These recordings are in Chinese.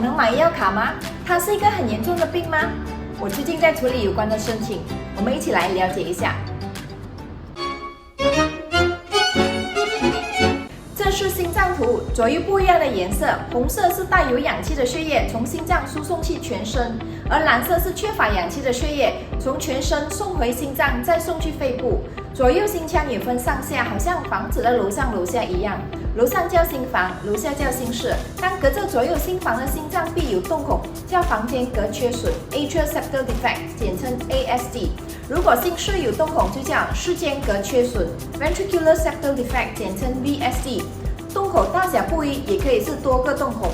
能买医药卡吗？它是一个很严重的病吗？我最近在处理有关的申请，我们一起来了解一下。这是心脏图，左右不一样的颜色，红色是带有氧气的血液从心脏输送去全身，而蓝色是缺乏氧气的血液从全身送回心脏，再送去肺部。左右心腔也分上下，好像房子的楼上楼下一样，楼上叫心房，楼下叫心室。当隔着左右心房的心脏壁有洞孔，叫房间隔缺损 （atrial septal defect）， 简称 ASD。如果心室有洞孔，就叫室间隔缺损 （ventricular septal defect）， 简称 VSD。洞口大小不一，也可以是多个洞口。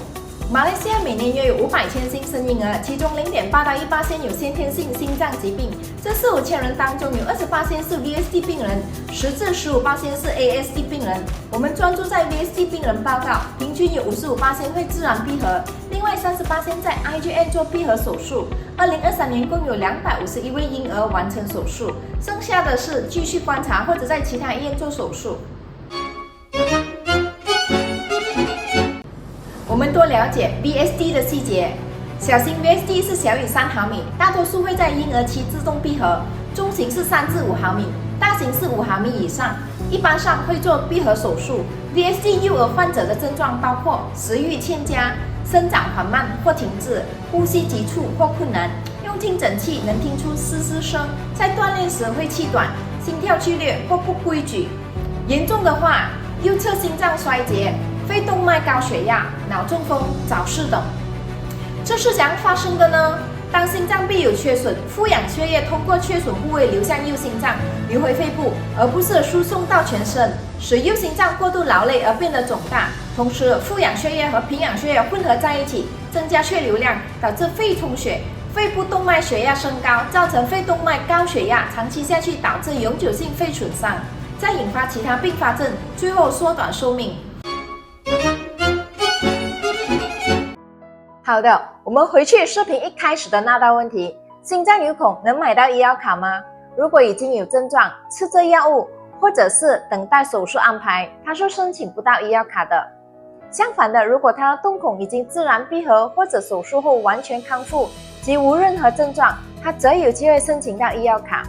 马来西亚每年约有500千新生婴儿，其中0.8到1%有先天性心脏疾病。这4、5千人当中，有20%是 VSD 病人，10至15%是 ASD 病人。我们专注在 VSD 病人报告，平均有55%会自然闭合，另外30%在 IJN 做闭合手术。2023年共有251位婴儿完成手术，剩下的是继续观察或者在其他医院做手术。我们多了解 VSD 的细节。小型 VSD 是小于3毫米，大多数会在婴儿期自动闭合；中型是3至5毫米，大型是5毫米以上，一般上会做闭合手术。VSD 幼儿患者的症状包括食欲欠佳、生长缓慢或停滞、呼吸急促或困难，用听诊器能听出嘶嘶声，在锻炼时会气短、心跳剧烈或不规矩。严重的话，右侧心脏衰竭、肺动脉高血压、脑中风、早逝等。这是怎样发生的呢？当心脏壁有缺损，负氧血液通过缺损部位流向右心脏，流回肺部，而不是输送到全身，使右心脏过度劳累而变得肿大。同时，负氧血液和贫氧血液混合在一起，增加血流量，导致肺充血，肺部动脉血压升高，造成肺动脉高血压，长期下去导致永久性肺损伤，再引发其他并发症，最后缩短寿命。好的，我们回去视频一开始的那道问题：心脏有孔能买到医药卡吗？如果已经有症状、吃这药物，或者是等待手术安排，他是申请不到医药卡的。相反的，如果他的洞孔已经自然闭合，或者手术后完全康复及无任何症状，他则有机会申请到医药卡。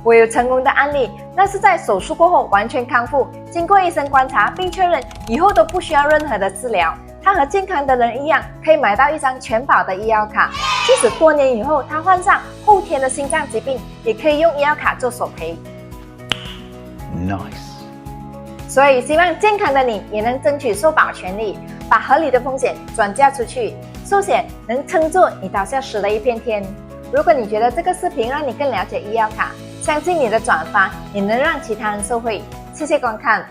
我有成功的案例，那是在手术过后完全康复，经过医生观察并确认以后都不需要任何的治疗。他和健康的人一样，可以买到一张全保的医药卡，即使多年以后他患上后天的心脏疾病，也可以用医药卡做索赔。Nice。所以希望健康的你也能争取受保权利，把合理的风险转嫁出去，寿险能撑住你倒下时的一片天。如果你觉得这个视频让你更了解医药卡，相信你的转发也能让其他人受惠。谢谢观看。